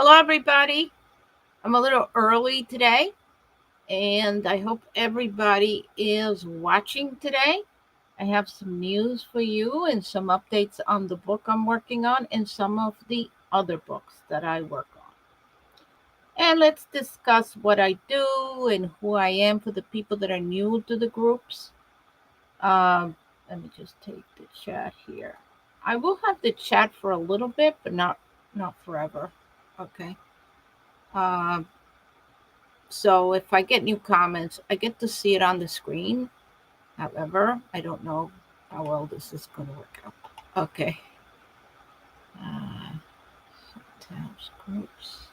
Hello, everybody. I'm a little early today, and I hope everybody is watching today. I have some news for you and some updates on the book I'm working on and some of the other books that I work on. And let's discuss what I do and who I am for the people that are new to the groups. Um, Let me just take the chat here. I will have the chat for a little bit, but not forever. Okay. Um, So if I get new comments, I get to see it on the screen. However, I don't know how well this is going to work out. Okay. Uh, tabs, groups.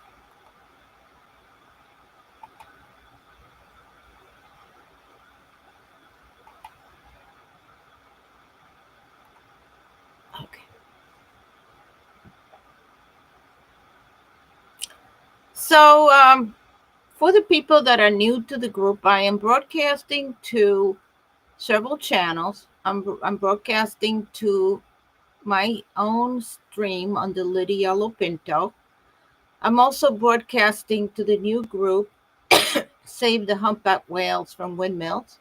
Okay. So for the people that are new to the group, I am broadcasting to several channels. I'm broadcasting to my own stream on the Lydia Yellow Pinto. I'm also broadcasting to the new group Save the Humpback Whales from Windmills,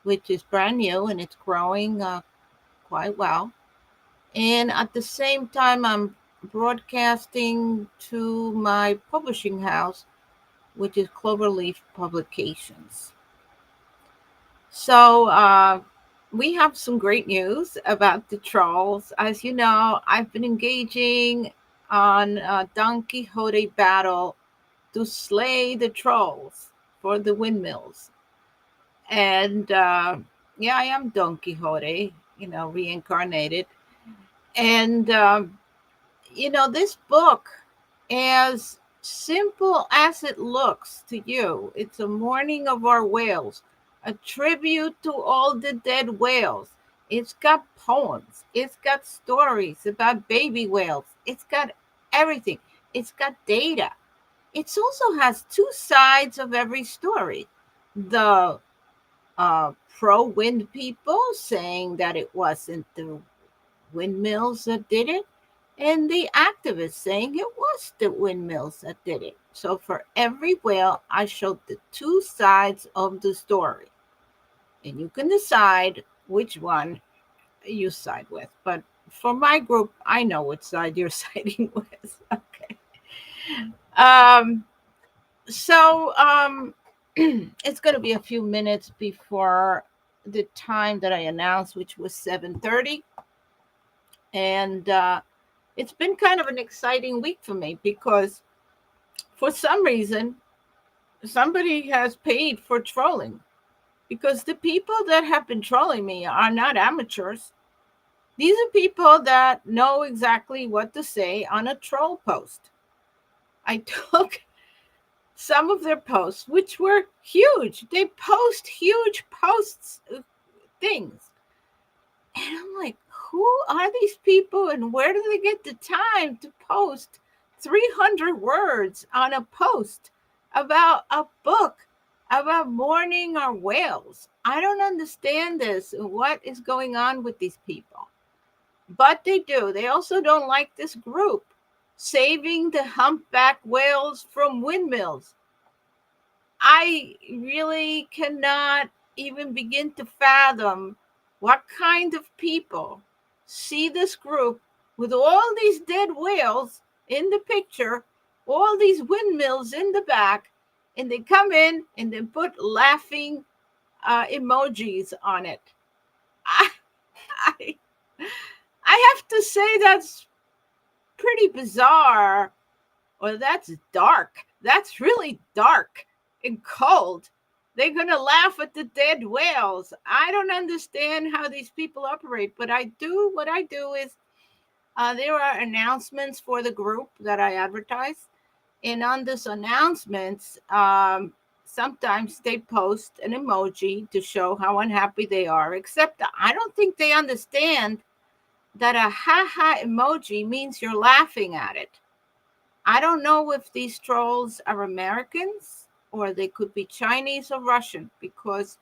which is brand new and it's growing quite well. And at the same time, I'm broadcasting to my publishing house, which is Cloverleaf Publications. So we have some great news about the trolls. As you know, I've been engaging on a Don Quixote battle to slay the trolls for the windmills. And yeah, I am Don Quixote, reincarnated. And this book, as simple as it looks to you, it's a mourning of our whales, a tribute to all the dead whales. It's got poems, it's got stories about baby whales, it's got everything, it's got data. It also has two sides of every story. The pro wind people saying that it wasn't the windmills that did it, and the activists saying it was the windmills that did it. So for every whale, I showed the two sides of the story, and you can decide which one you side with. But for my group, I know which side you're siding with. Okay. Um, so it's going to be a few minutes before the time that I announced, which was 7:30, and it's been kind of an exciting week for me because for some reason somebody has paid for trolling, because the people that have been trolling me are not amateurs. These are people that know exactly what to say on a troll post. I took some of their posts, which were huge. They post huge posts, things. And I'm like, who are these people and where do they get the time to post 300 words on a post about a book about mourning our whales? I don't understand this. What is going on with these people? But they do. They also don't like this group, saving the humpback whales from windmills. I really cannot even begin to fathom what kind of people see this group with all these dead whales in the picture, all these windmills in the back, and they come in and then put laughing emojis on it. I, I, I have to say that's pretty bizarre, or that's dark. That's really dark and cold. They're going to laugh at the dead whales. I don't understand how these people operate, but I do. What I do is there are announcements for the group that I advertise. And on these announcements, sometimes they post an emoji to show how unhappy they are, except I don't think they understand that a ha-ha emoji means you're laughing at it. I don't know if these trolls are Americans or they could be Chinese or Russian, because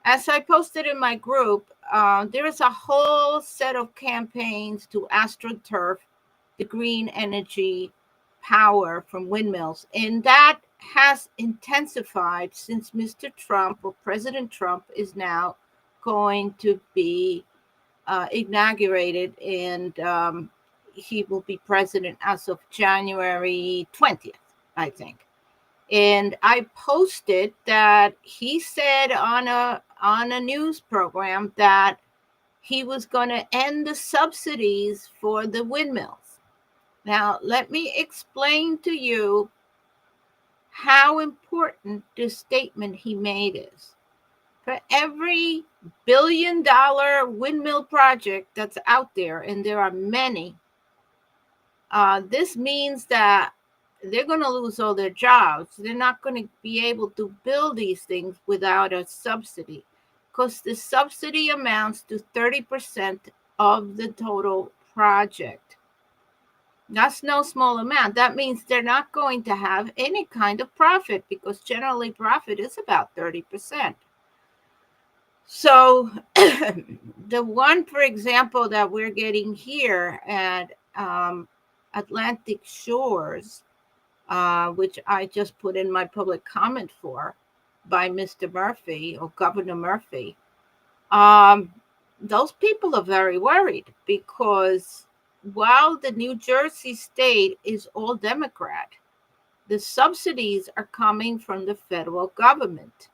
as I posted in my group, there is a whole set of campaigns to astroturf the green energy power from windmills. And that has intensified since Mr. Trump, or President Trump, is now going to be inaugurated, and he will be president as of January 20th, I think. And I posted that he said on a news program that he was going to end the subsidies for the windmills. Now, let me explain to you how important this statement he made is. For every $1 billion windmill project that's out there, and there are many, this means that they're going to lose all their jobs. They're not going to be able to build these things without a subsidy, because the subsidy amounts to 30% of the total project. That's no small amount. That means they're not going to have any kind of profit, because generally profit is about 30%. So the one, for example, that we're getting here at Atlantic Shores, which I just put in my public comment for, by Mr. Murphy, or Governor Murphy, those people are very worried, because while the New Jersey state is all Democrat, the subsidies are coming from the federal government.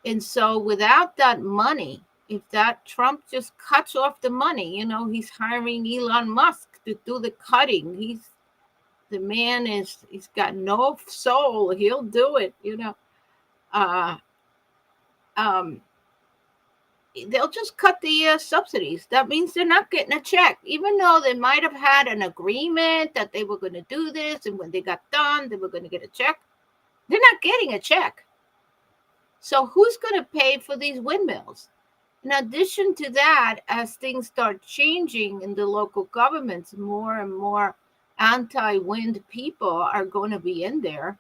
And so without that money, if that Trump just cuts off the money, he's hiring Elon Musk to do the cutting. The man he's got no soul. He'll do it, they'll just cut the subsidies. That means they're not getting a check, even though they might have had an agreement that they were going to do this, and when they got done, they were going to get a check. They're not getting a check. So who's going to pay for these windmills? In addition to that, as things start changing in the local governments, more and more anti-wind people are going to be in there.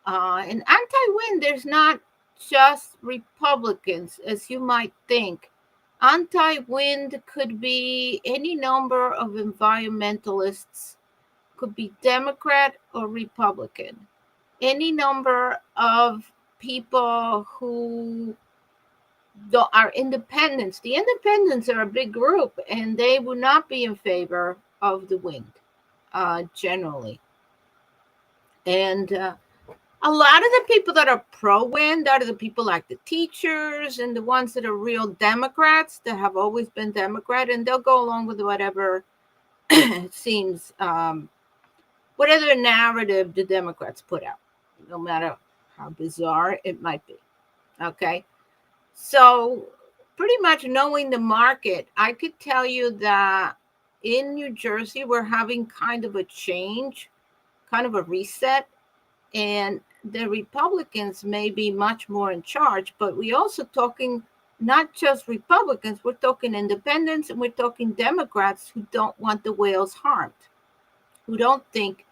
And anti-wind, there's not just Republicans, as you might think. Anti-wind could be any number of environmentalists, could be Democrat or Republican, any number of people who are independents. The independents are a big group, and they will not be in favor of the wind, generally. And a lot of the people that are pro-wind are the people like the teachers and the ones that are real Democrats, that have always been Democrat, and they'll go along with whatever seems, whatever narrative the Democrats put out, no matter how bizarre it might be. Okay. So pretty much knowing the market, I could tell you that in New Jersey, we're having kind of a change, kind of a reset. And the Republicans may be much more in charge, but we're also talking not just Republicans, we're talking independents, and we're talking Democrats who don't want the whales harmed, who don't think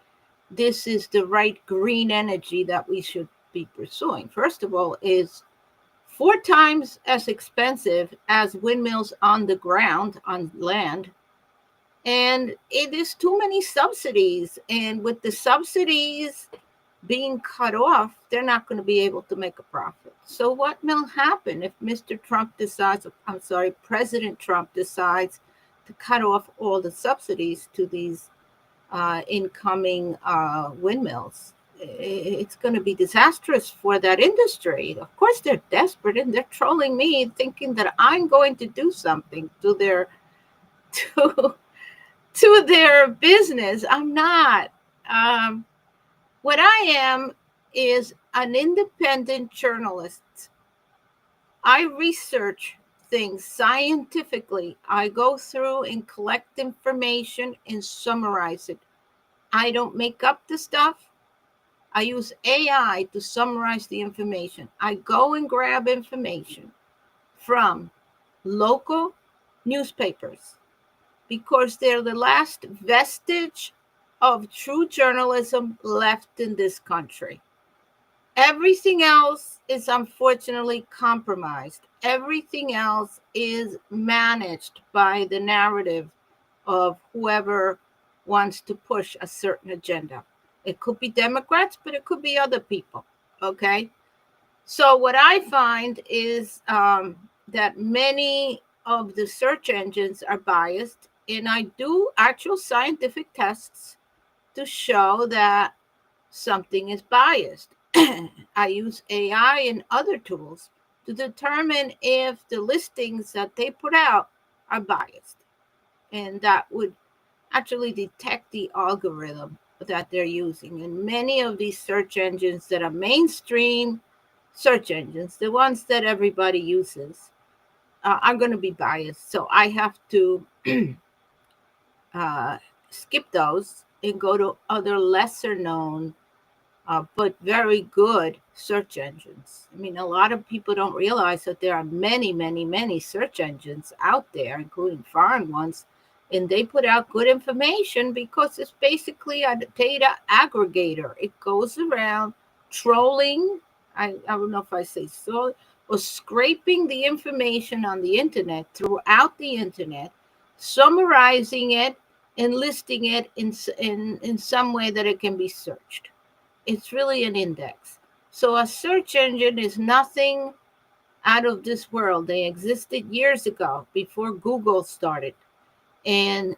this is the right green energy that we should be pursuing. First of all, is 4 times as expensive as windmills on the ground, on land. And it is too many subsidies. And with the subsidies being cut off, they're not going to be able to make a profit. So what will happen if President Trump decides to cut off all the subsidies to these incoming windmills? It's going to be disastrous for that industry. Of course, they're desperate, and they're trolling me, thinking that I'm going to do something to their to their business. I'm not. What I am is an independent journalist. I research things scientifically. I go through and collect information and summarize it. I don't make up the stuff. I use AI to summarize the information. I go and grab information from local newspapers, because they're the last vestige of true journalism left in this country. Everything else is unfortunately compromised. Everything else is managed by the narrative of whoever wants to push a certain agenda. It could be Democrats, but it could be other people. Okay. So what I find is that many of the search engines are biased, and I do actual scientific tests to show that something is biased. I use AI and other tools to determine if the listings that they put out are biased, and that would actually detect the algorithm that they're using. And many of these search engines that are mainstream search engines, the ones that everybody uses, are going to be biased. So I have to uh, skip those and go to other lesser known but very good search engines. I mean, a lot of people don't realize that there are many, many, many search engines out there, including foreign ones, and they put out good information because it's basically a data aggregator. It goes around trolling. I don't know if I say so, or scraping the information on the internet throughout the internet, summarizing it and listing it in some way that it can be searched. It's really an index. So a search engine is nothing out of this world. They existed years ago before Google started. And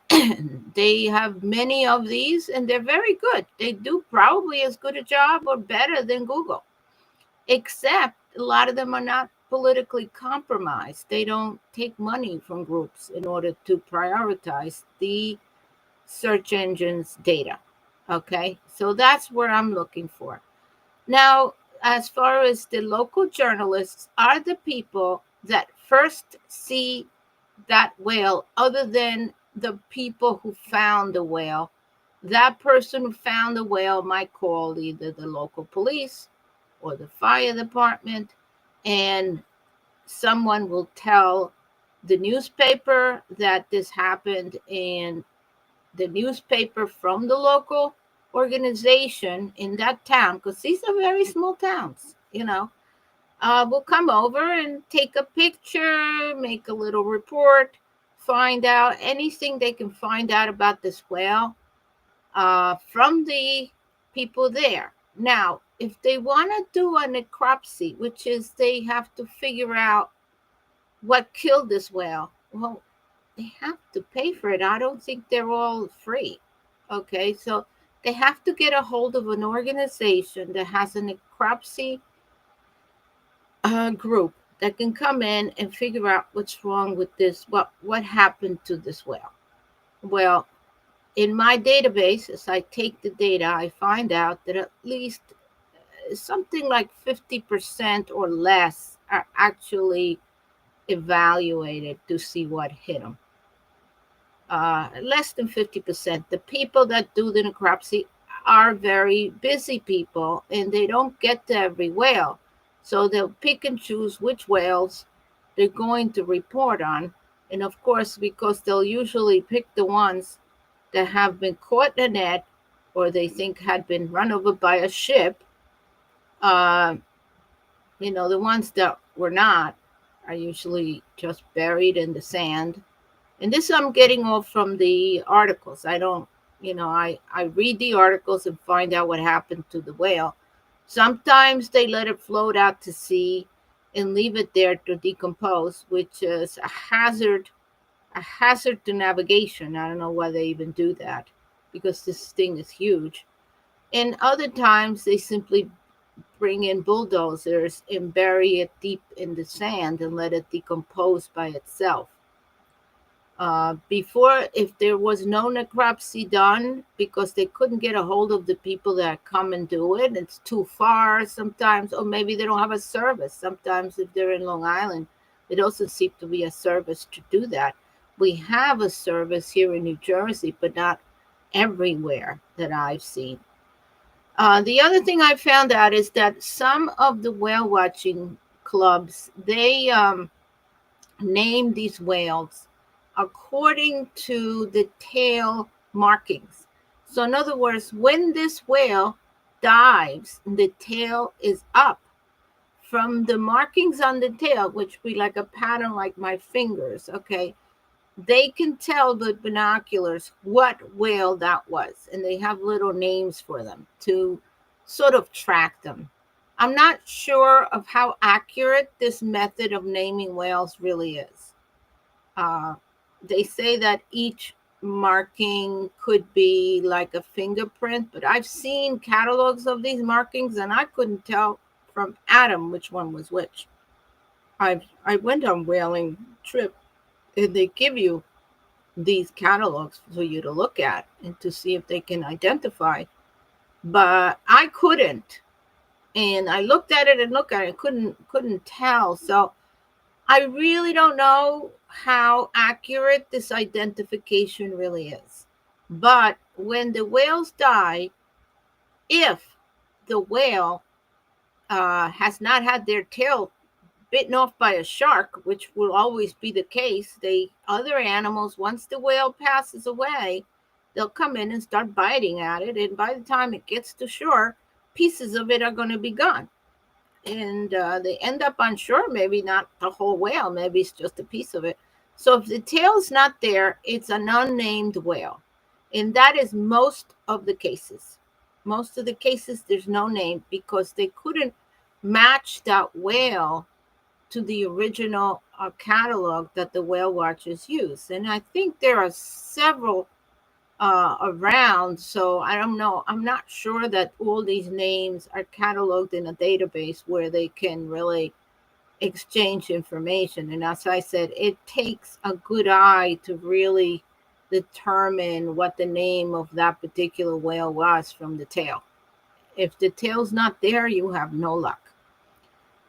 they have many of these, and they're very good. They do probably as good a job or better than Google, except a lot of them are not politically compromised. They don't take money from groups in order to prioritize the search engine's data. Okay, so that's where I'm looking for. Now, as far as the local journalists are the people that first see that whale, other than the people who found the whale, that person who found the whale might call either the local police or the fire department, and someone will tell the newspaper that this happened, and the newspaper from the local organization in that town, because these are very small towns, will come over and take a picture, make a little report, find out anything they can find out about this whale from the people there. Now, if they want to do a necropsy, which is they have to figure out what killed this whale, well, they have to pay for it. I don't think they're all free. Okay, so they have to get a hold of an organization that has a necropsy group that can come in and figure out what's wrong with this. What happened to this whale? Well, in my database, as I take the data, I find out that at least something like 50% or less are actually evaluated to see what hit them. Less than 50%. The people that do the necropsy are very busy people, and they don't get to every whale. So they'll pick and choose which whales they're going to report on. And of course, because they'll usually pick the ones that have been caught in a net or they think had been run over by a ship, uh, the ones that were not are usually just buried in the sand. And this I'm getting all from the articles. I don't, I read the articles and find out what happened to the whale. Sometimes they let it float out to sea and leave it there to decompose, which is a hazard to navigation. I don't know why they even do that, because this thing is huge. And other times they simply bring in bulldozers and bury it deep in the sand and let it decompose by itself. Before, if there was no necropsy done because they couldn't get a hold of the people that come and do it, it's too far sometimes, or maybe they don't have a service. Sometimes, if they're in Long Island, it doesn't seem to be a service to do that. We have a service here in New Jersey, but not everywhere that I've seen. The other thing I found out is that some of the whale watching clubs, they name these whales according to the tail markings. So, in other words, when this whale dives, the tail is up. From the markings on the tail, which be like a pattern like my fingers, okay, they can tell with binoculars what whale that was, and they have little names for them to sort of track them. I'm not sure of how accurate this method of naming whales really is. Uh, they say that each marking could be like a fingerprint, but I've seen catalogs of these markings and I couldn't tell from Adam which one was which. I went on whaling trip and they give you these catalogs for you to look at and to see if they can identify, but I couldn't. And I looked at it and looked at it, couldn't tell. So I really don't know how accurate this identification really is. But when the whales die, if the whale has not had their tail bitten off by a shark, which will always be the case, other animals, once the whale passes away, they'll come in and start biting at it, and by the time it gets to shore, pieces of it are going to be gone. And they end up on shore, maybe not the whole whale, maybe it's just a piece of it. So if the tail's not there, it's an unnamed whale. And that is most of the cases. Most of the cases, there's no name because they couldn't match that whale to the original catalog that the whale watchers use. And I think there are several around. So I don't know. I'm not sure that all these names are cataloged in a database where they can really exchange information. And as I said, it takes a good eye to really determine what the name of that particular whale was from the tail. If the tail's not there, you have no luck.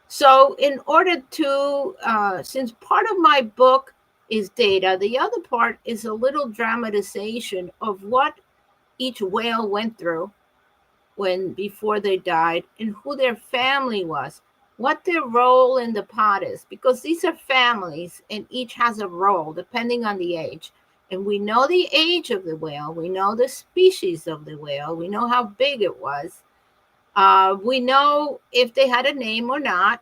So in order to, since part of my book is data, the other part is a little dramatization of what each whale went through when before they died and who their family was, what their role in the pod is, because these are families and each has a role depending on the age. And we know the age of the whale, we know the species of the whale, we know how big it was. We know if they had a name or not.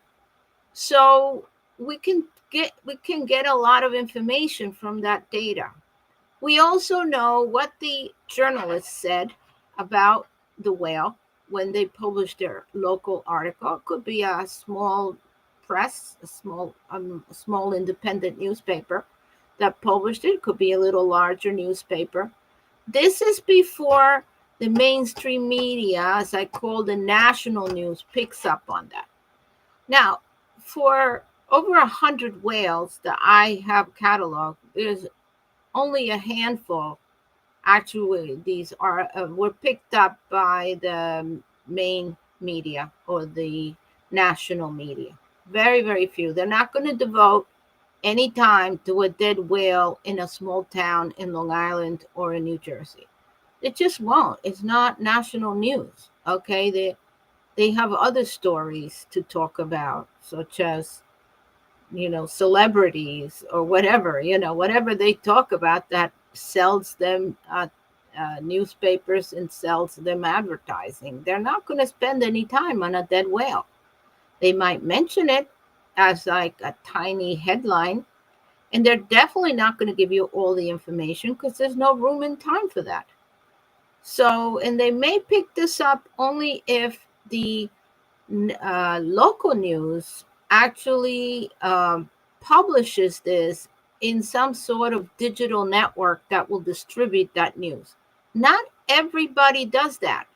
So we can get a lot of information from that data. We also know what the journalists said about the whale when they published their local article. It could be a small press, a small independent newspaper that published it. It could be a little larger newspaper. This is before the mainstream media, as I call the national news, picks up on that. Now, for over 100 whales that I have cataloged, there's only a handful. Actually, these were picked up by the main media or the national media. Very, very few. They're not going to devote any time to a dead whale in a small town in Long Island or in New Jersey. It just won't. It's not national news. Okay, they have other stories to talk about, such as, celebrities or whatever, whatever they talk about that sells them newspapers and sells them advertising. They're not going to spend any time on a dead whale. They might mention it as like a tiny headline, and they're definitely not going to give you all the information because there's no room and time for that. So, and they may pick this up only if the local news actually publishes this in some sort of digital network that will distribute that news. Not everybody does that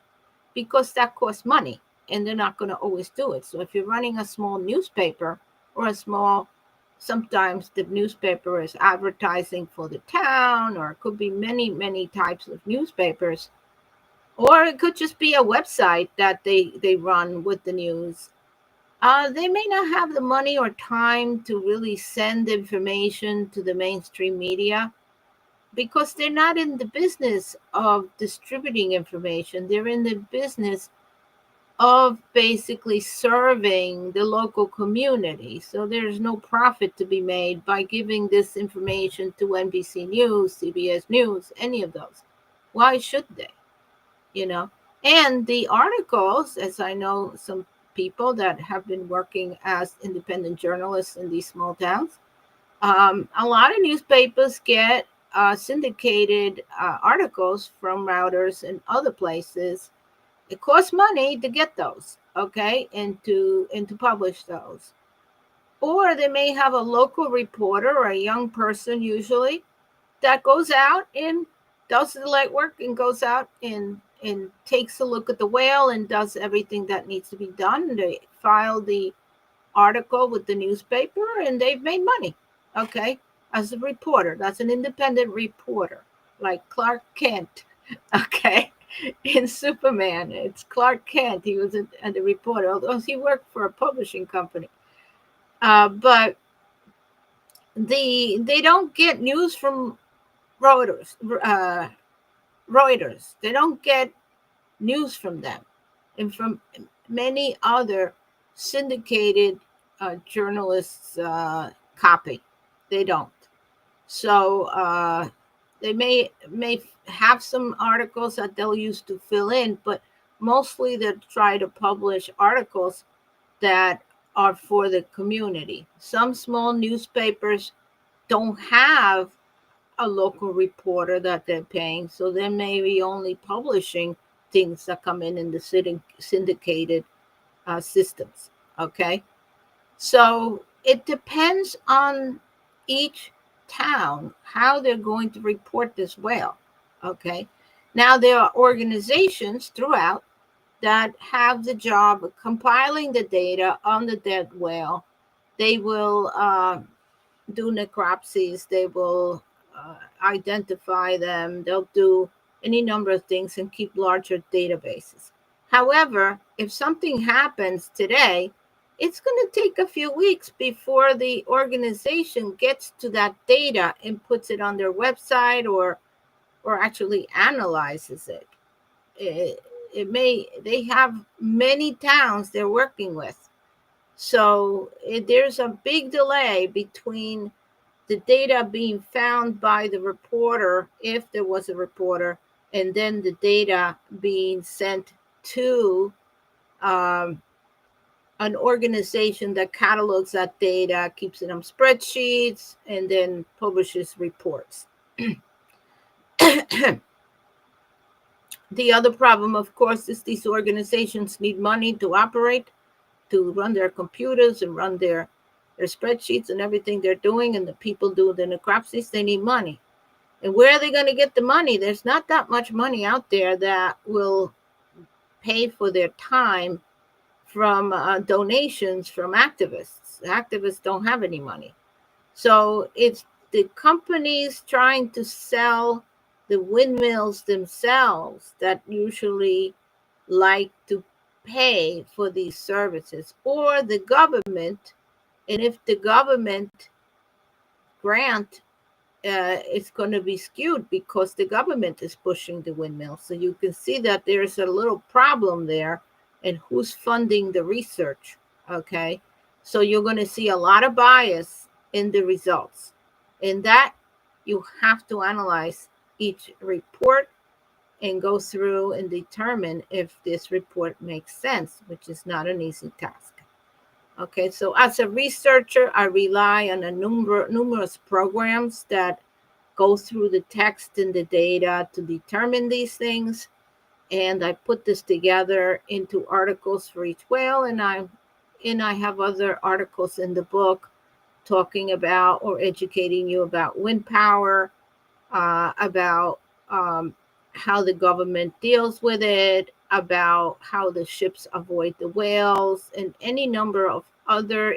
because that costs money and they're not going to always do it. So if you're running a small newspaper or sometimes the newspaper is advertising for the town, or it could be many, many types of newspapers. Or it could just be a website that they run with the news. They may not have the money or time to really send information to the mainstream media because they're not in the business of distributing information. They're in the business of basically serving the local community. So there's no profit to be made by giving this information to NBC News, CBS News, any of those. Why should they? And the articles, as I know some people that have been working as independent journalists in these small towns, A lot of newspapers get syndicated articles from routers and other places. It costs money to get those, okay, and to publish those. Or they may have a local reporter or a young person, usually, that goes out and does the legwork and goes out and takes a look at the whale and does everything that needs to be done. They file the article with the newspaper and they've made money, okay, as a reporter. That's an independent reporter, like Clark Kent, okay, in Superman. It's Clark Kent. He was a reporter, although he worked for a publishing company. But they don't get news from Reuters. Reuters. They don't get news from them, and from many other syndicated journalists copy. They don't. So they may have some articles that they'll use to fill in, but mostly they try to publish articles that are for the community. Some small newspapers don't have a local reporter that they're paying, so they may be only publishing things that come in the syndicated systems. Okay, so it depends on each town how they're going to report this whale. Okay, now there are organizations throughout that have the job of compiling the data on the dead whale. They will do necropsies. They will identify them. They'll do any number of things and keep larger databases. However, if something happens today, it's going to take a few weeks before the organization gets to that data and puts it on their website or actually analyzes it. They have many towns they're working with. So there's a big delay between the data being found by the reporter, if there was a reporter, and then the data being sent to an organization that catalogs that data, keeps it on spreadsheets, and then publishes reports. The other problem, of course, is these organizations need money to operate, to run their computers and run their spreadsheets and everything they're doing, and the people do the necropsies. They need money. And where are they going to get the money? There's not that much money out there that will pay for their time from donations from activists. Activists don't have any money. So it's the companies trying to sell the windmills themselves that usually like to pay for these services, or the government. And if the government grant, it's going to be skewed because the government is pushing the windmill. So you can see that there's a little problem there, and who's funding the research. Okay, so you're going to see a lot of bias in the results, and that you have to analyze each report and go through and determine if this report makes sense, which is not an easy task. Okay, so as a researcher, I rely on numerous programs that go through the text and the data to determine these things. And I put this together into articles for each whale, and I have other articles in the book talking about or educating you about wind power, about how the government deals with it, about how the ships avoid the whales, and any number of other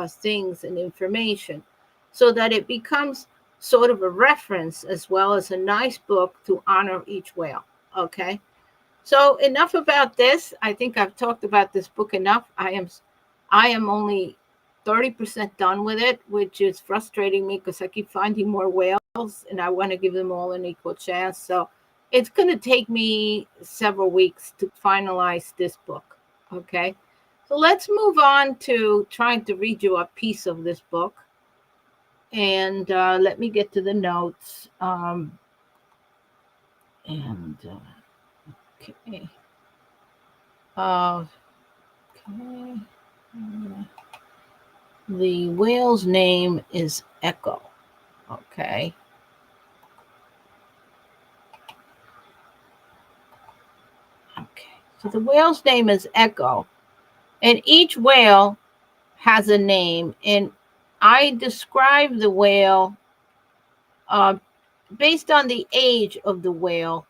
things and information, so that it becomes sort of a reference as well as a nice book to honor each whale. Okay, so enough about this. I think I've talked about this book enough. I am only 30% done with it, which is frustrating me because I keep finding more whales and I want to give them all an equal chance. So it's going to take me several weeks to finalize this book. Okay, so let's move on to trying to read you a piece of this book. And let me get to the notes. Okay. Okay. The whale's name is Echo. Okay. Okay. So the whale's name is Echo. And each whale has a name. And I describe the whale uh, based on the age of the whale.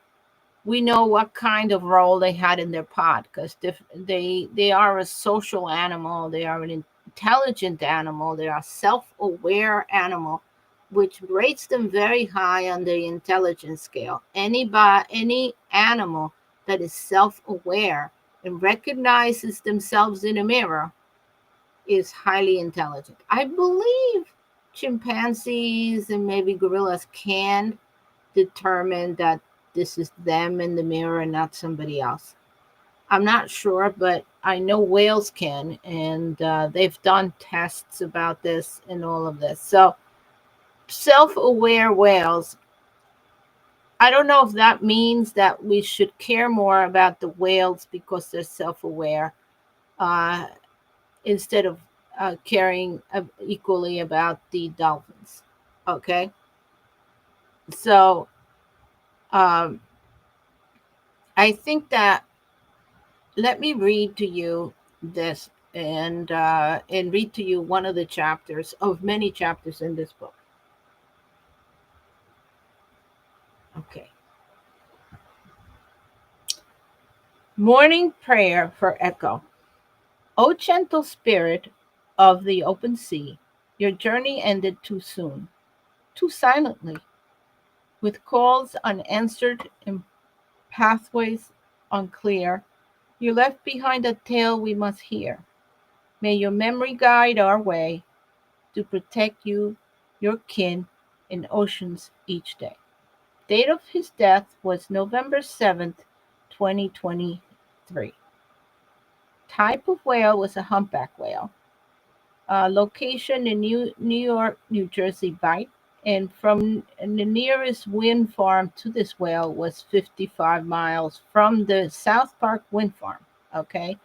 We know what kind of role they had in their pod because they are a social animal. They are an intelligent animal. They are a self-aware animal, which rates them very high on the intelligence scale. Any animal that is self-aware and recognizes themselves in a mirror is highly intelligent. I believe chimpanzees and maybe gorillas can determine that this is them in the mirror and not somebody else. I'm not sure, but I know whales can, and they've done tests about this and all of this. So, self aware whales, I don't know if that means that we should care more about the whales because they're self aware uh, instead of caring equally about the dolphins. Okay. So, um, I think that let me read to you this and read to you one of the chapters of many chapters in this book. Okay. Morning prayer for Echo. O gentle spirit of the open sea, your journey ended too soon, too silently, with calls unanswered and pathways unclear. You left behind a tale we must hear. May your memory guide our way to protect you, your kin, in oceans each day. Date of his death was November 7th, 2023. Type of whale was a humpback whale. Location in New York, New Jersey Bight. And from the nearest wind farm to this whale was 55 miles from the South Park wind farm. Okay.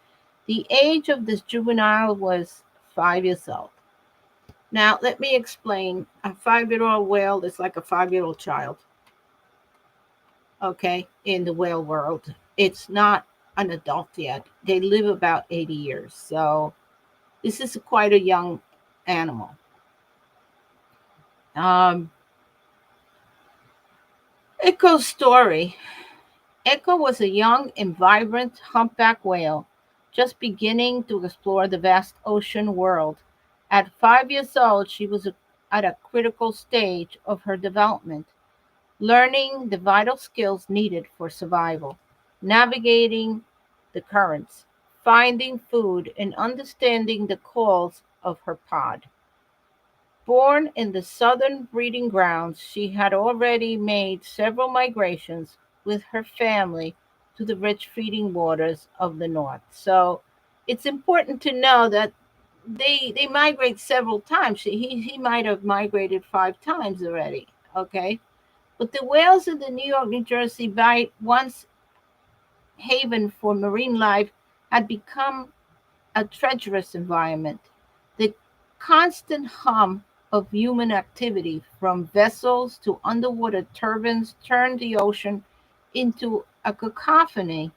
The age of this juvenile was 5 years old. Now, let me explain. A 5 year old whale is like a 5 year old child, okay, in the whale world. It's not an adult yet. They live about 80 years. So, this is quite a young animal. Um, Echo's story. Echo was a young and vibrant humpback whale just beginning to explore the vast ocean world. At 5 years old, she was at a critical stage of her development, learning the vital skills needed for survival, navigating the currents, finding food, and understanding the calls of her pod. Born in the southern breeding grounds, she had already made several migrations with her family to the rich feeding waters of the north. So it's important to know that they migrate several times. He might have migrated 5 times already. Okay, but the whales in the New York, New Jersey Bight, once haven for marine life, had become a treacherous environment. The constant hum of human activity, from vessels to underwater turbines, turned the ocean into a cacophony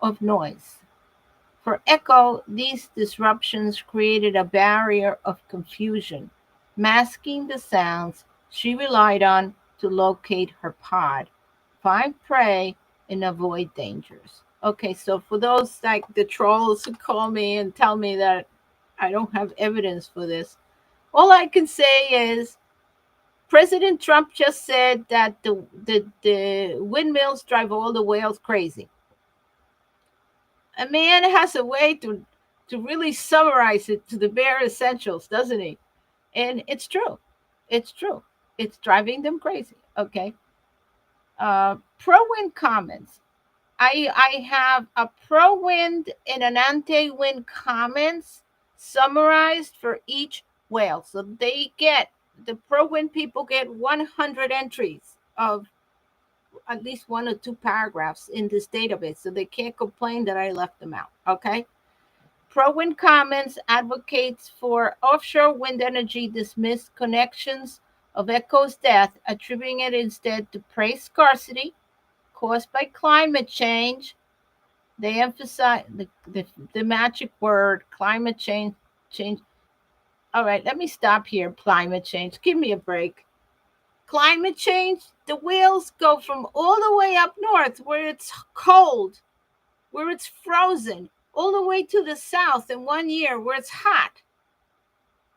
of noise. For Echo, these disruptions created a barrier of confusion, masking the sounds she relied on to locate her pod, find prey, and avoid dangers. Okay, so for those like the trolls who call me and tell me that I don't have evidence for this, all I can say is President Trump just said that the windmills drive all the whales crazy. A man has a way to really summarize it to the bare essentials, doesn't he? And it's true. It's true. It's driving them crazy. Okay. Pro wind comments. I have a pro wind and an anti wind comments summarized for each whale. So they get the pro wind people get 100 entries of at least 1 or 2 paragraphs in this database. So they can't complain that I left them out. Okay. Pro-wind comments advocates for offshore wind energy dismissed connections of ECHO's death, attributing it instead to price scarcity caused by climate change. They emphasize the magic word, climate change. Change. All right, let me stop here. Climate change. Give me a break. Climate change. The whales go from all the way up north where it's cold, where it's frozen, all the way to the south in 1 year where it's hot.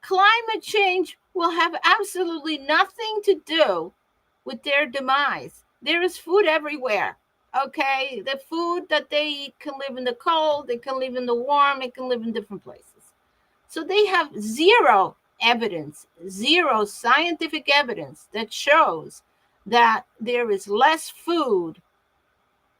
Climate change will have absolutely nothing to do with their demise. There is food everywhere. Okay, the food that they eat can live in the cold, it can live in the warm, it can live in different places. So they have zero evidence, zero scientific evidence that shows that there is less food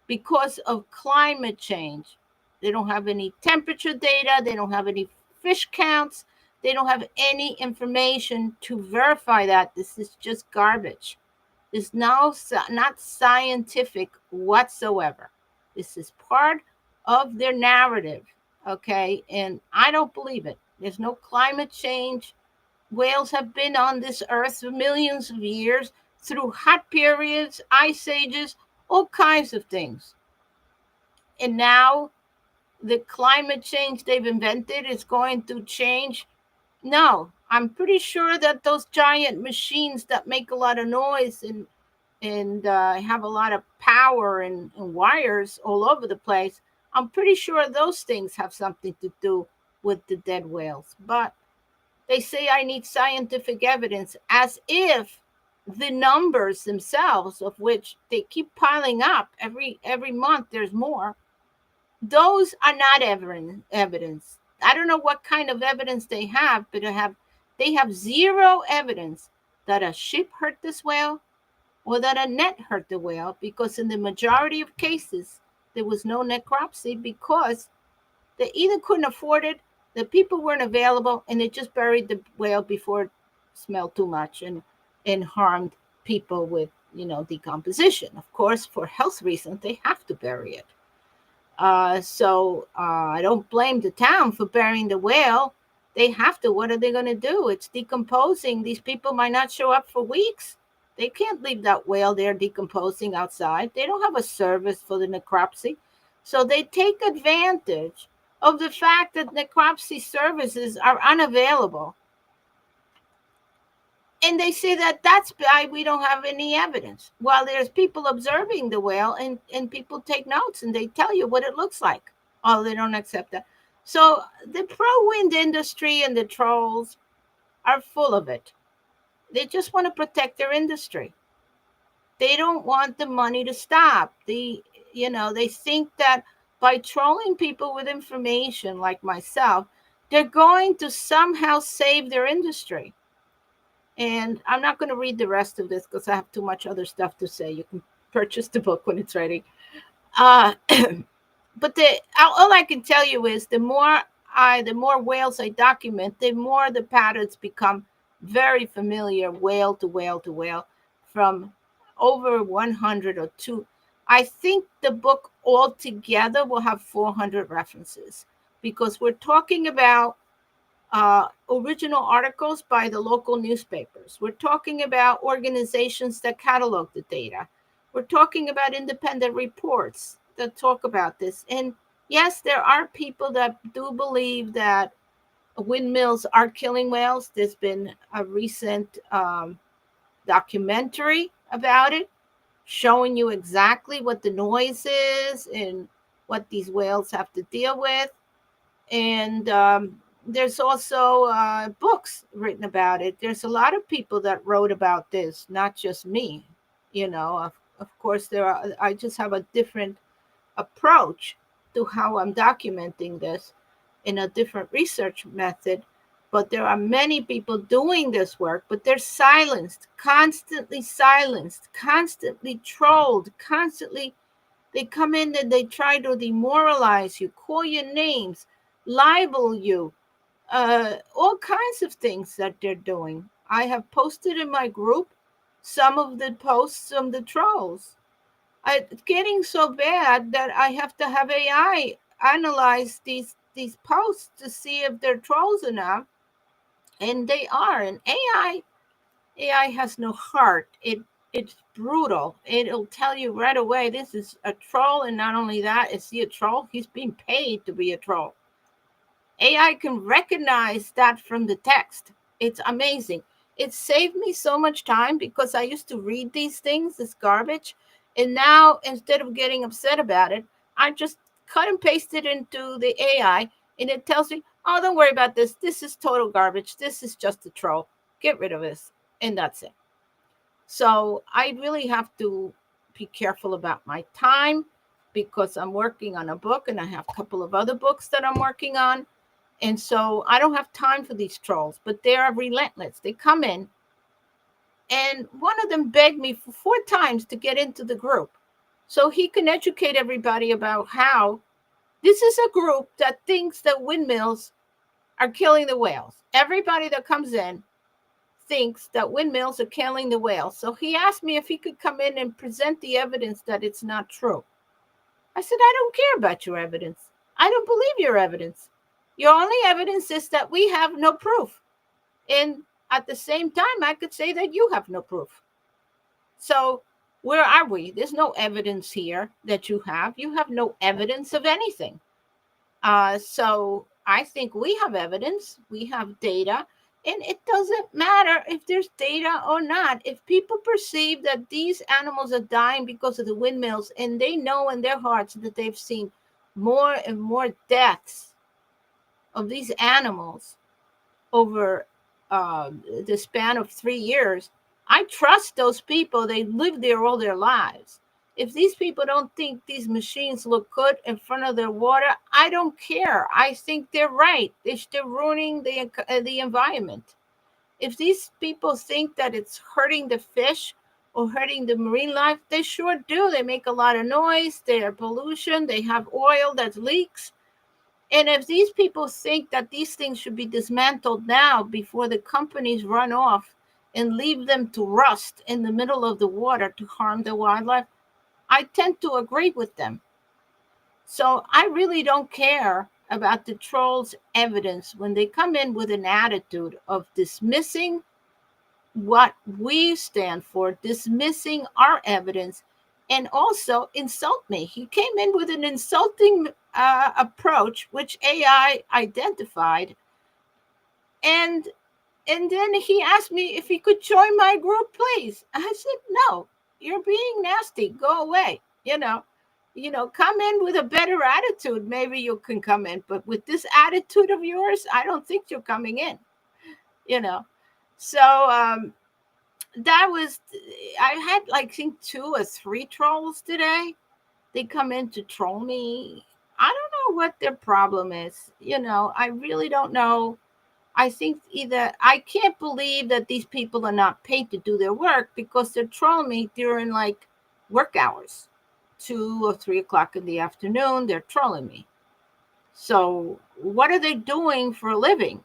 because of climate change. They don't have any temperature data, they don't have any fish counts, they don't have any information to verify that. This is just garbage. It's now not scientific whatsoever. This is part of their narrative, okay? And I don't believe it. There's no climate change. Whales have been on this earth for millions of years through hot periods, ice ages, all kinds of things. And now the climate change they've invented is going to change. No, I'm pretty sure that those giant machines that make a lot of noise and have a lot of power and wires all over the place, I'm pretty sure those things have something to do with the dead whales. But they say I need scientific evidence, as if the numbers themselves, of which they keep piling up every month, there's more. Those are not evidence. I don't know what kind of evidence they have, but they have zero evidence that a ship hurt this whale or that a net hurt the whale, because in the majority of cases there was no necropsy because they either couldn't afford it, the people weren't available, and they just buried the whale before it smelled too much and harmed people with decomposition. Of course, for health reasons, they have to bury it. So I don't blame the town for burying the whale. They have to. What are they going to do? It's decomposing. These people might not show up for weeks. They can't leave that whale there decomposing outside. They don't have a service for the necropsy. So they take advantage of the fact that necropsy services are unavailable. And they say that that's why we don't have any evidence. Well, there's people observing the whale, and people take notes and they tell you what it looks like. Oh, they don't accept that. So the pro-wind industry and the trolls are full of it. They just want to protect their industry. They don't want the money to stop. They think that by trolling people with information like myself, they're going to somehow save their industry. And I'm not going to read the rest of this because I have too much other stuff to say. You can purchase the book when it's ready. But all I can tell you is the more whales I document, the more the patterns become very familiar, whale to whale to whale, from over 100 or two. I think the book altogether will have 400 references, because we're talking about original articles by the local newspapers. We're talking about organizations that catalog the data. We're talking about independent reports that talk about this. And yes, there are people that do believe that windmills are killing whales. There's been a recent documentary about it, showing you exactly what the noise is and what these whales have to deal with. And there's also books written about it. There's a lot of people that wrote about this, not just me. Of course, I just have a different approach to how I'm documenting this, in a different research method. But there are many people doing this work, but they're silenced, constantly trolled, constantly. They come in and they try to demoralize you, call your names, libel you, all kinds of things that they're doing. I have posted in my group some of the posts from the trolls. It's getting so bad that I have to have AI analyze these these posts to see if they're trolls enough, and they are. And AI has no heart. It's brutal. It'll tell you right away this is a troll, and not only that, is he a troll? He's being paid to be a troll. AI can recognize that from the text. It's amazing. It saved me so much time because I used to read these things, this garbage, and now instead of getting upset about it, I just cut and paste it into the AI, and it tells me, "Oh, don't worry about this. This is total garbage. This is just a troll. Get rid of this," and that's it. So I really have to be careful about my time because I'm working on a book, and I have a couple of other books that I'm working on. And so I don't have time for these trolls, but they are relentless. They come in, and one of them begged me for 4 times to get into the group so he can educate everybody about how this is a group that thinks that windmills are killing the whales. Everybody that comes in thinks that windmills are killing the whales. So he asked me if he could come in and present the evidence that it's not true. I said, I don't care about your evidence. I don't believe your evidence. Your only evidence is that we have no proof. And at the same time, I could say that you have no proof. So where are we? There's no evidence here that you have. You have no evidence of anything. So I think we have evidence. We have data. And it doesn't matter if there's data or not. If people perceive that these animals are dying because of the windmills, and they know in their hearts that they've seen more and more deaths of these animals over the span of 3 years, I trust those people. They live there all their lives. If these people don't think these machines look good in front of their water, I don't care. I think they're right. They're ruining the environment. If these people think that it's hurting the fish or hurting the marine life, they sure do. They make a lot of noise. They are pollution. They have oil that leaks. And if these people think that these things should be dismantled now before the companies run off and leave them to rust in the middle of the water to harm the wildlife, I tend to agree with them. So I really don't care about the trolls' evidence when they come in with an attitude of dismissing what we stand for, dismissing our evidence, and also insult me. He came in with an insulting approach, which AI identified, and then he asked me if he could join my group, please. I said, no, you're being nasty. Go away. Come in with a better attitude. Maybe you can come in, but with this attitude of yours, I don't think you're coming in. You know, so that was, I had like I think 2 or 3 trolls today. They come in to troll me. I don't know what their problem is. I really don't know. I think either I can't believe that these people are not paid to do their work because they're trolling me during like work hours, 2 or 3 o'clock in the afternoon. They're trolling me. So what are they doing for a living?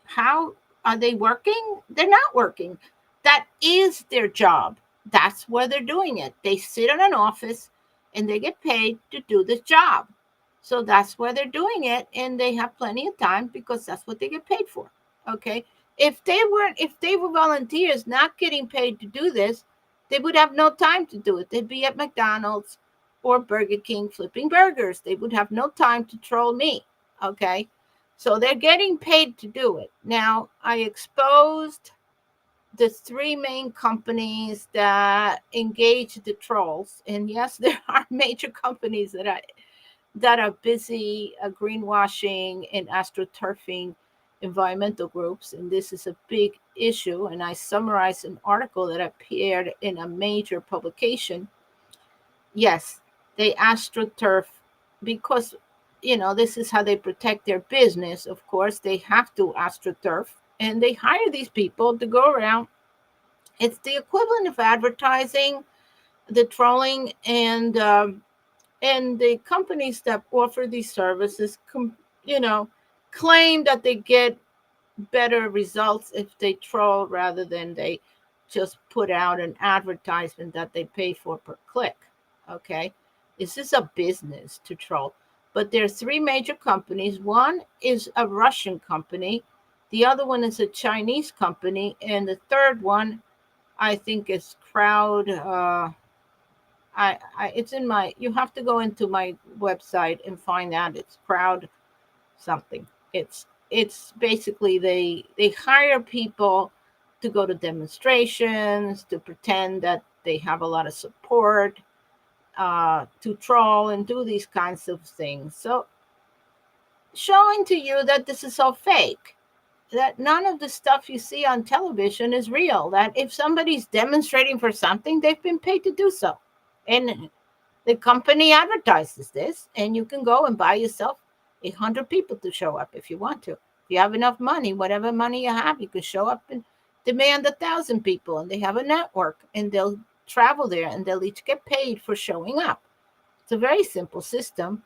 How are they working? They're not working. That is their job. That's where they're doing it. They sit in an office and they get paid to do this job. So that's where they're doing it, and they have plenty of time because that's what they get paid for. Okay. If they were volunteers not getting paid to do this, they would have no time to do it. They'd be at McDonald's or Burger King flipping burgers. They would have no time to troll me. Okay. So they're getting paid to do it. Now, I exposed the 3 main companies that engage the trolls. And yes, there are major companies that are busy greenwashing and astroturfing environmental groups. And this is a big issue. And I summarized an article that appeared in a major publication. Yes, they astroturf because this is how they protect their business. Of course, they have to astroturf, and they hire these people to go around. It's the equivalent of advertising, the trolling, and the companies that offer these services, claim that they get better results if they troll rather than they just put out an advertisement that they pay for per click. Okay, this is a business to troll. But there are three major companies. One is a Russian company, the other one is a Chinese company, and the third one I think is Crowd. It's in my. You have to go into my website and find out. It's Crowd something. It's basically they hire people to go to demonstrations to pretend that they have a lot of support, to troll and do these kinds of things. So showing to you that this is all fake, that none of the stuff you see on television is real, that if somebody's demonstrating for something, they've been paid to do so. And the company advertises this, and you can go and buy yourself 100 people to show up if you want to. If you have enough money, whatever money you have, you can show up and demand 1,000 people, and they have a network, and they'll travel there, and they'll each get paid for showing up. It's a very simple system.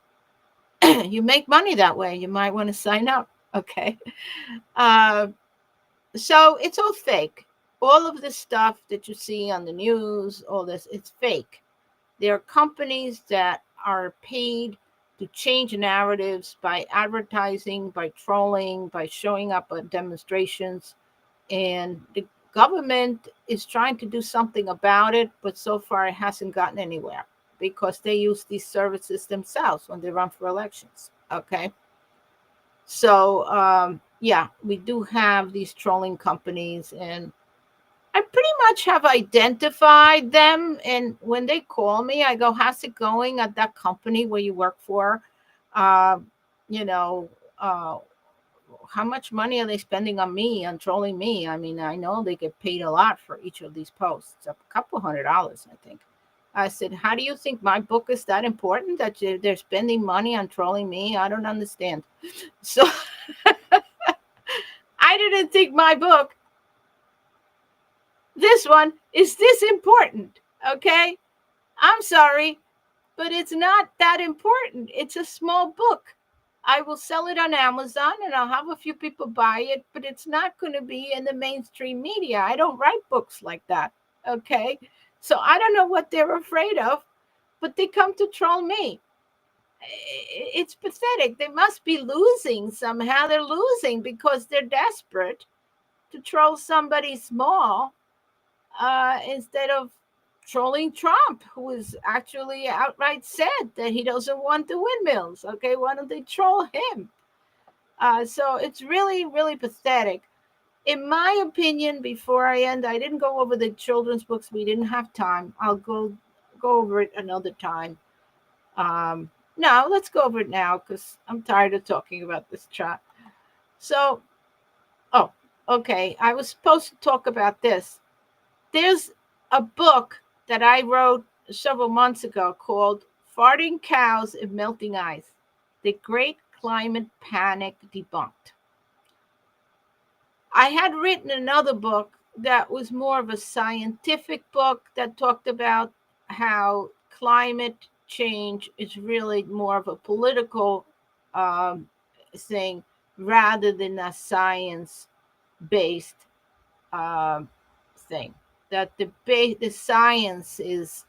You make money that way. You might want to sign up. Okay. Uh, so it's all fake. All of this stuff that you see on the news, all this, it's fake. There are companies that are paid to change narratives by advertising, by trolling, by showing up at demonstrations. And the government is trying to do something about it, but so far it hasn't gotten anywhere because they use these services themselves when they run for elections. Okay. So, yeah, we do have these trolling companies, and I pretty much have identified them. And when they call me, I go, "How's it going at that company where you work for? Uh, you know, uh, how much money are they spending on me, on trolling me? I mean, I know they get paid a lot for each of these posts, a couple $100, I think." I said, "How do you think my book is that important that they're spending money on trolling me? I don't understand." So I didn't think my book, this one, is this important. Okay. I'm sorry, but it's not that important. It's a small book. I will sell it on Amazon and I'll have a few people buy it, but it's not going to be in the mainstream media. I don't write books like that. Okay. So I don't know what they're afraid of, but they come to troll me. It's pathetic. They must be losing somehow. They're losing because they're desperate to troll somebody small, instead of trolling Trump, who has actually outright said that he doesn't want the windmills. Okay, why don't they troll him? So it's really, really pathetic. In my opinion, before I end, I didn't go over the children's books. We didn't have time. I'll go over it another time. No, let's go over it now because I'm tired of talking about this chat. So, oh, okay. I was supposed to talk about this. There's a book that I wrote several months ago called Farting Cows and Melting Ice: The Great Climate Panic Debunked. I had written another book that was more of a scientific book that talked about how climate change is really more of a political, um, thing rather than a science based, um, thing. That the science is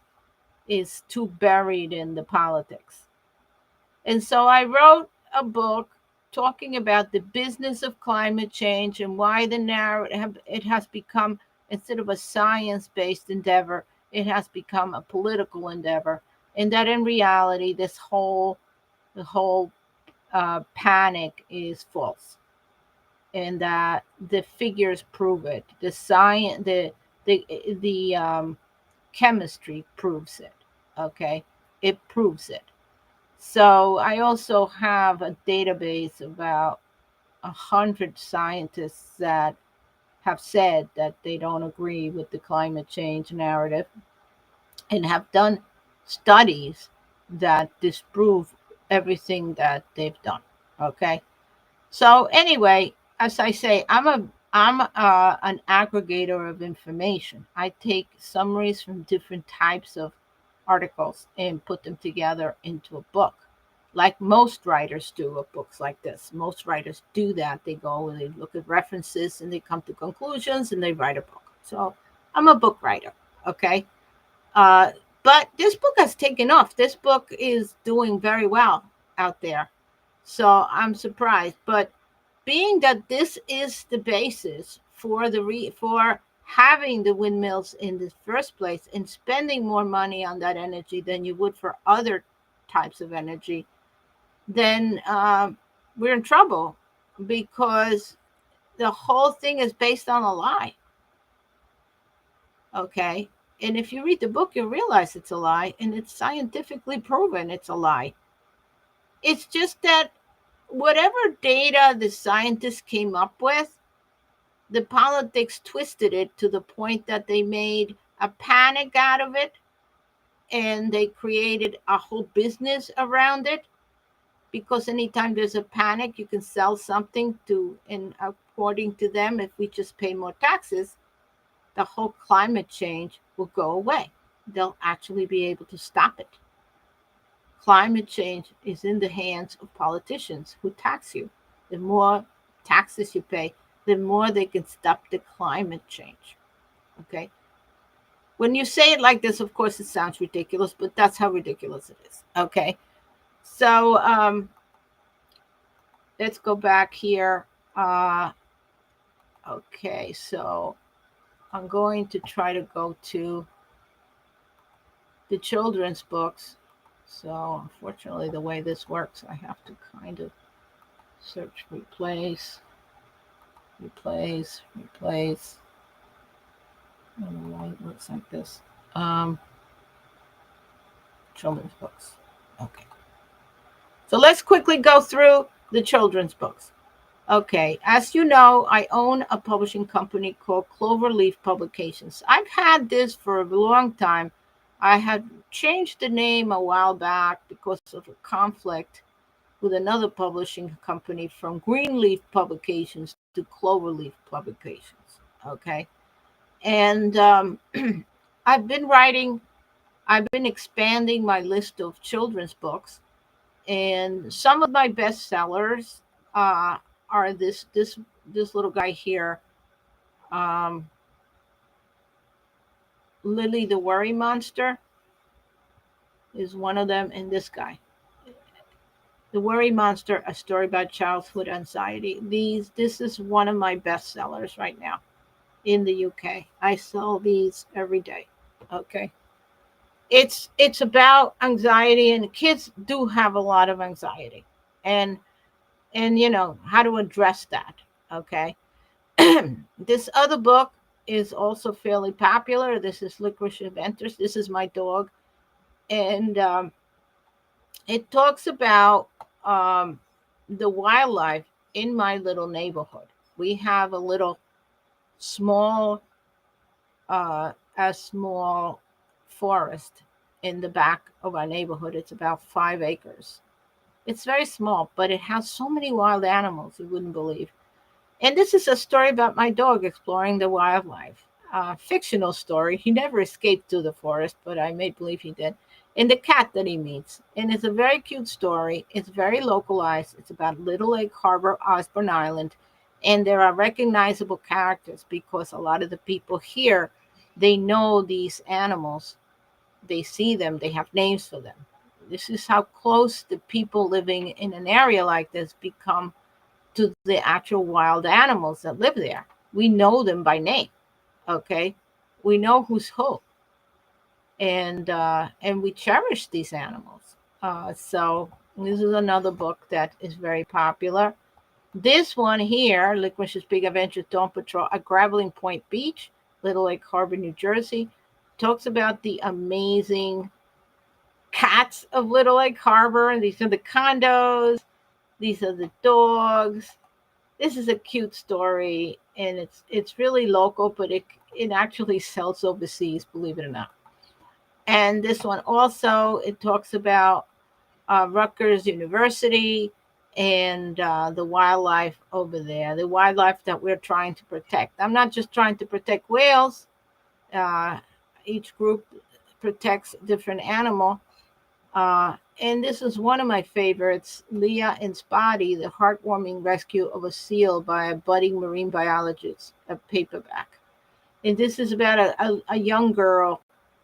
too buried in the politics. And so I wrote a book talking about the business of climate change and why the narrative it has become, instead of a science-based endeavor, it has become a political endeavor, and that in reality the whole panic is false, and that the figures prove it. The science, the chemistry proves it. Okay, it proves it. So I also have a database of about 100 scientists that have said that they don't agree with the climate change narrative and have done studies that disprove everything that they've done. Okay. So anyway, as I say, I'm an aggregator of information. I take summaries from different types of articles and put them together into a book, like most writers do of books like this. Most writers do that. They go and they look at references and they come to conclusions and they write a book. So I'm a book writer. Okay. Uh, but this book has taken off. This book is doing very well. out there. So I'm surprised. But being that this is the basis for for having the windmills in the first place and spending more money on that energy than you would for other types of energy, then we're in trouble, because the whole thing is based on a lie. Okay. And if you read the book, you realize it's a lie, and it's scientifically proven it's a lie. It's just that whatever data the scientists came up with, the politics twisted it to the point that they made a panic out of it, and they created a whole business around it, because anytime there's a panic, you can sell something to, and according to them, if we just pay more taxes, the whole climate change will go away. They'll actually be able to stop it. Climate change is in the hands of politicians who tax you. The more taxes you pay, the more they can stop the climate change. Okay. When you say it like this, of course, it sounds ridiculous, but that's how ridiculous it is. Okay. So let's go back here. Okay. So I'm going to try to go to the children's books. So unfortunately, the way this works, I have to kind of search replace. I don't know why it looks like this. Children's books. Okay. So let's quickly go through the children's books. Okay. As you know, I own a publishing company called Cloverleaf Publications. I've had this for a long time. I had changed the name a while back because of a conflict with another publishing company, from Greenleaf Publications to Cloverleaf Publications. Okay. And I've been expanding my list of children's books. And some of my bestsellers uh, are this little guy here, um, Lily the Worry Monster is one of them, and this guy, The Worry Monster: A Story About Childhood Anxiety. This is one of my bestsellers right now in the UK. I sell these every day. Okay. It's about anxiety, and kids do have a lot of anxiety. And how to address that. Okay. This other book is also fairly popular. This is Licorice Adventures. This is my dog. And it talks about um, the wildlife in my little neighborhood. We have small, a small forest in the back of our neighborhood. It's about 5 acres. It's very small, but it has so many wild animals you wouldn't believe. And this is a story about my dog exploring the wildlife. Fictional story. He never escaped to the forest, but I made believe he did. And the cat that he meets. And it's a very cute story. It's very localized. It's about Little Lake Harbor, Osborne Island. And there are recognizable characters, because a lot of the people here, they know these animals. They see them. They have names for them. This is how close the people living in an area like this become to the actual wild animals that live there. We know them by name. Okay, we know who's who, and we cherish these animals. So this is another book that is very popular. This one here, Licorice's Big Adventures: Dawn Patrol at Graveling Point Beach, Little Lake Harbor, New Jersey, talks about the amazing cats of Little Lake Harbor. And these are the condos. These are the dogs. This is a cute story, and it's really local, but it actually sells overseas, believe it or not. And this one also, it talks about Rutgers University, and the wildlife over there, the wildlife that we're trying to protect. I'm not just trying to protect whales. Uh, each group protects a different animal. And this is one of my favorites, Leah and Spotty: The Heartwarming Rescue of a Seal by a Budding Marine Biologist, a paperback. And this is about a young girl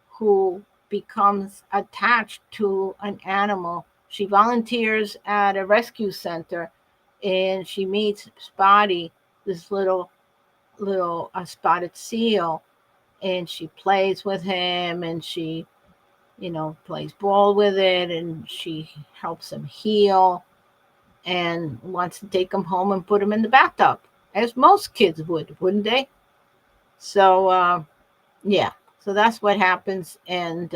who becomes attached to an animal She volunteers at a rescue center, and she meets Spotty, this little spotted seal, and she plays with him, and she plays ball with it, and she helps him heal, and wants to take him home and put him in the bathtub, as most kids would, wouldn't they? So yeah, so that's what happens, and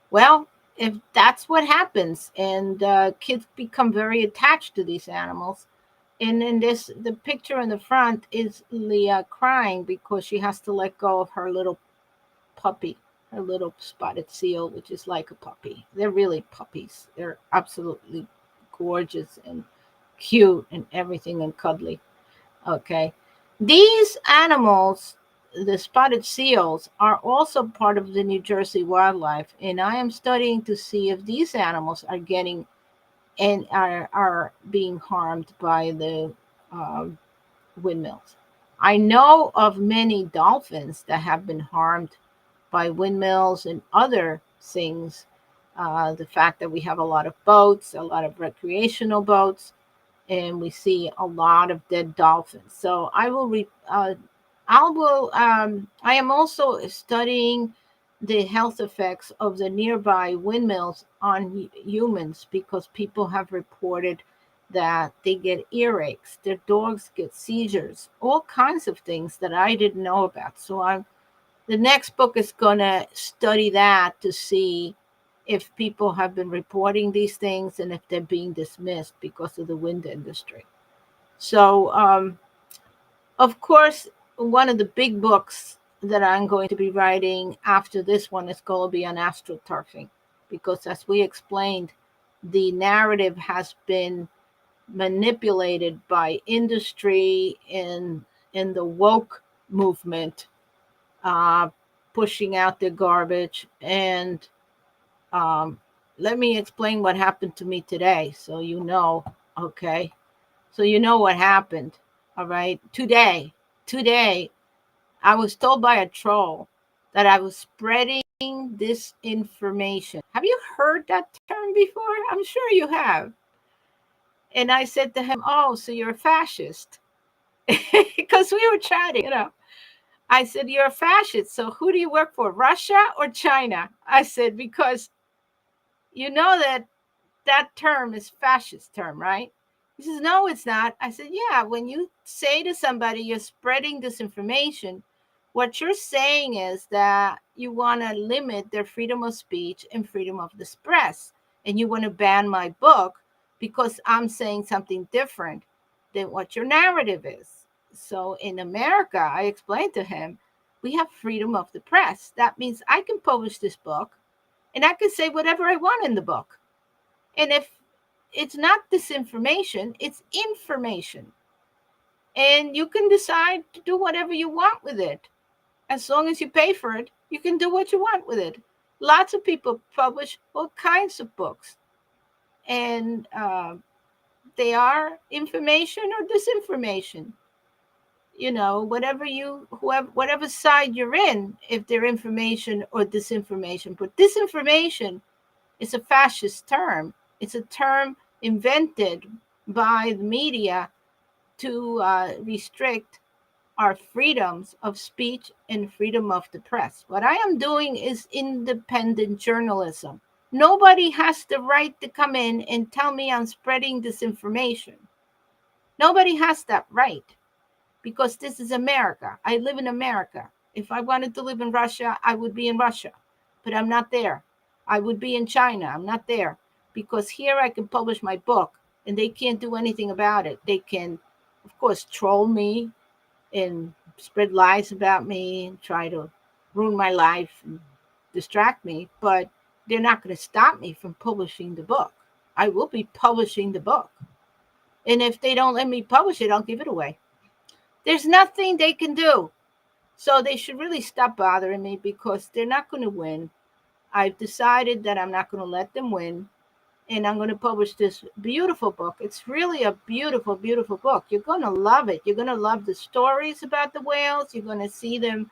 well, if that's what happens, and kids become very attached to these animals. And in this, the picture in the front is Leah crying because she has to let go of her little puppy, her little spotted seal, which is like a puppy. They're really puppies. They're absolutely gorgeous and cute and everything and cuddly. Okay. These animals, the spotted seals, are also part of the New Jersey wildlife. And I am studying to see if these animals are getting and are being harmed by the um, windmills. I know of many dolphins that have been harmed by windmills and other things. The fact that we have a lot of boats, a lot of recreational boats, and we see a lot of dead dolphins. So I am also studying the health effects of the nearby windmills on humans, because people have reported that they get earaches, their dogs get seizures, all kinds of things that I didn't know about. So I'm the next book is going to study that to see if people have been reporting these things and if they're being dismissed because of the wind industry. So, of course, one of the big books that I'm going to be writing after this one is going to be on astroturfing, because, as we explained, the narrative has been manipulated by industry in the woke movement, uh, pushing out their garbage. And um, let me explain what happened to me today, so you know. Okay, so you know what happened. All right, today, I was told by a troll that I was spreading this information. Have you heard that term before? I'm sure you have. And I said to him, "Oh, so you're a fascist?" Because we were chatting. I said, "You're a fascist. So who do you work for, Russia or China?" I said, "Because you know that term is fascist term, right?" He says, "No, it's not." I said, "Yeah, when you say to somebody you're spreading disinformation, what you're saying is that you want to limit their freedom of speech and freedom of the press. And you want to ban my book because I'm saying something different than what your narrative is." So in America, I explained to him, we have freedom of the press. That means I can publish this book and I can say whatever I want in the book. And if it's not disinformation, it's information. And you can decide to do whatever you want with it. As long as you pay for it, you can do what you want with it. Lots of people publish all kinds of books, and they are information or disinformation. Whatever side you're in, if they're information or disinformation. But disinformation is a fascist term. It's a term invented by the media to restrict our freedoms of speech and freedom of the press. What I am doing is independent journalism. Nobody has the right to come in and tell me I'm spreading disinformation. Nobody has that right, because this is America. I live in America. If I wanted to live in Russia, I would be in Russia, but I'm not there. I would be in China. I'm not there, because here I can publish my book and they can't do anything about it. They can, of course, troll me and spread lies about me and try to ruin my life and distract me, but they're not going to stop me from publishing the book. I will be publishing the book. And if they don't let me publish it, I'll give it away. There's nothing they can do. So they should really stop bothering me, because they're not going to win. I've decided that I'm not going to let them win. And I'm going to publish this beautiful book. It's really a beautiful, beautiful book. You're going to love it. You're going to love the stories about the whales. You're going to see them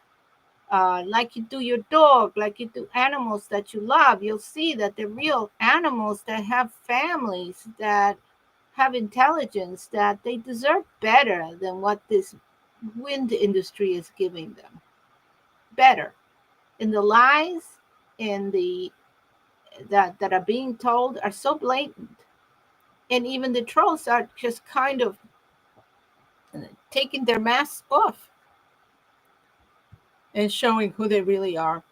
like you do your dog, like you do animals that you love, you'll see that they're real animals that have families, that have intelligence, that they deserve better than what this wind industry is giving them. Better. And the lies and the that are being told are so blatant. And even the trolls are just kind of taking their masks off and showing who they really are.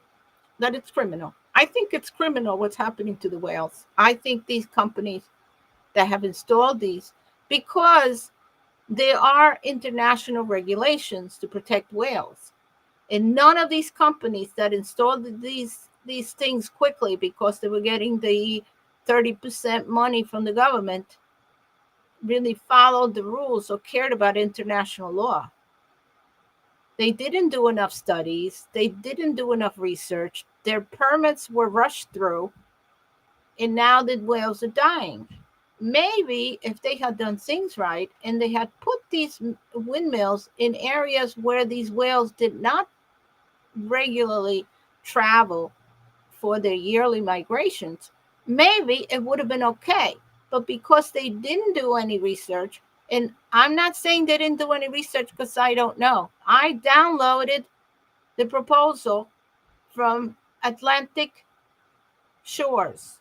That it's criminal. I think it's criminal what's happening to the whales. I think these companies that have installed these, because there are international regulations to protect whales, and none of these companies that installed these things quickly because they were getting the 30% money from the government really followed the rules or cared about international law. They didn't do enough studies. They didn't do enough research. Their permits were rushed through, and now the whales are dying. Maybe if they had done things right and they had put these windmills in areas where these whales did not regularly travel for their yearly migrations, maybe it would have been okay. But because they didn't do any research, and I'm not saying they didn't do any research because I don't know. I downloaded the proposal from Atlantic Shores.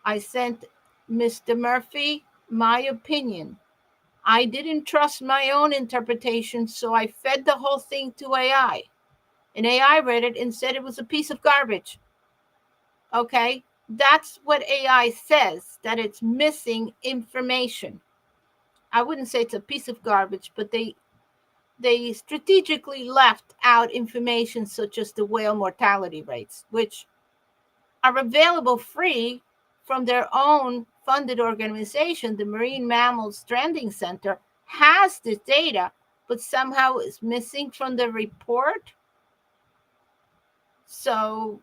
I sent Mr. Murphy my opinion. I didn't trust my own interpretation, so I fed the whole thing to AI. And AI read it and said it was a piece of garbage. Okay? That's what AI says, that it's missing information. I wouldn't say it's a piece of garbage, but they strategically left out information such as the whale mortality rates, which are available free from their own funded organization. The Marine Mammal Stranding Center has this data, but somehow it's missing from the report. So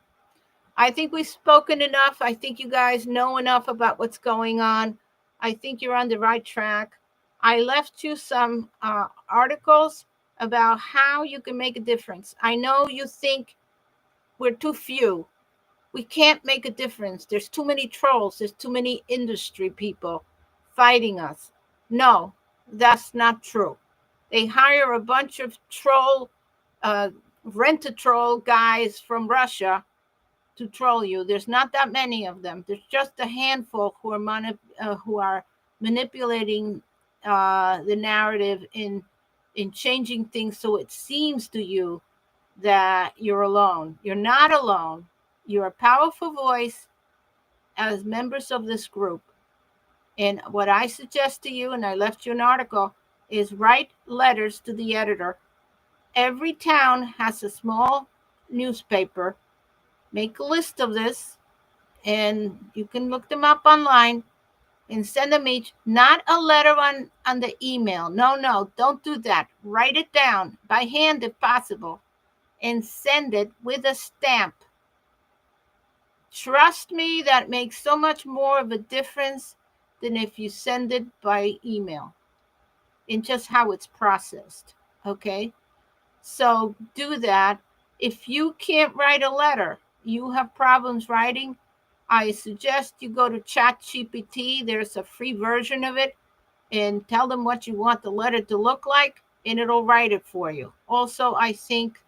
I think we've spoken enough. I think you guys know enough about what's going on. I think you're on the right track. I left you some articles about how you can make a difference. I know you think we're too few. We can't make a difference. There's too many trolls. There's too many industry people fighting us. No, that's not true. They hire a bunch of troll, uh, rent-a-troll guys from Russia to troll you. There's not that many of them. There's just a handful who are manipulating the narrative in changing things so it seems to you that you're alone. You're not alone. You're a powerful voice as members of this group. And what I suggest to you, and I left you an article, is write letters to the editor. Every town has a small newspaper. Make a list of this, and you can look them up online and send them each. Not a letter on the email. No, don't do that. Write it down by hand if possible and send it with a stamp. Trust me, that makes so much more of a difference than if you send it by email in just how it's processed. Okay? So do that. If you can't write a letter, you have problems writing, I suggest you go to ChatGPT. There's a free version of it, and tell them what you want the letter to look like, and it'll write it for you. Also, I think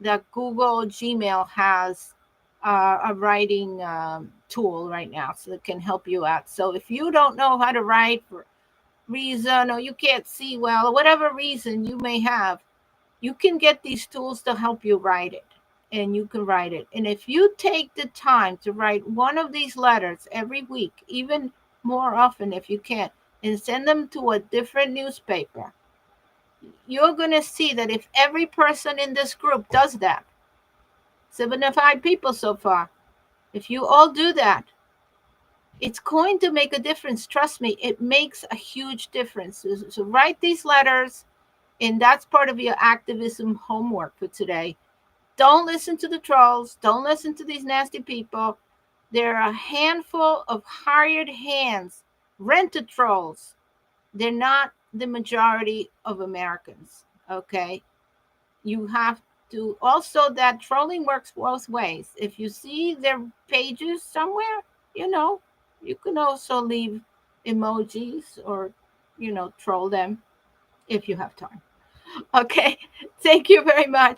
that Google Gmail has a writing tool right now, so it can help you out. So if you don't know how to write for reason, or you can't see well, or whatever reason you may have, you can get these tools to help you write it, and you can write it. And if you take the time to write one of these letters every week, even more often if you can, and send them to a different newspaper, you're going to see that if every person in this group does that, 75 people so far, if you all do that, it's going to make a difference. Trust me, it makes a huge difference. So write these letters, and that's part of your activism homework for today. Don't listen to the trolls. Don't listen to these nasty people. There are a handful of hired hands, rented trolls. They're not the majority of Americans. Okay, you have do also that trolling works both ways. If you see their pages somewhere, you know, you can also leave emojis or, troll them if you have time. Okay. Thank you very much.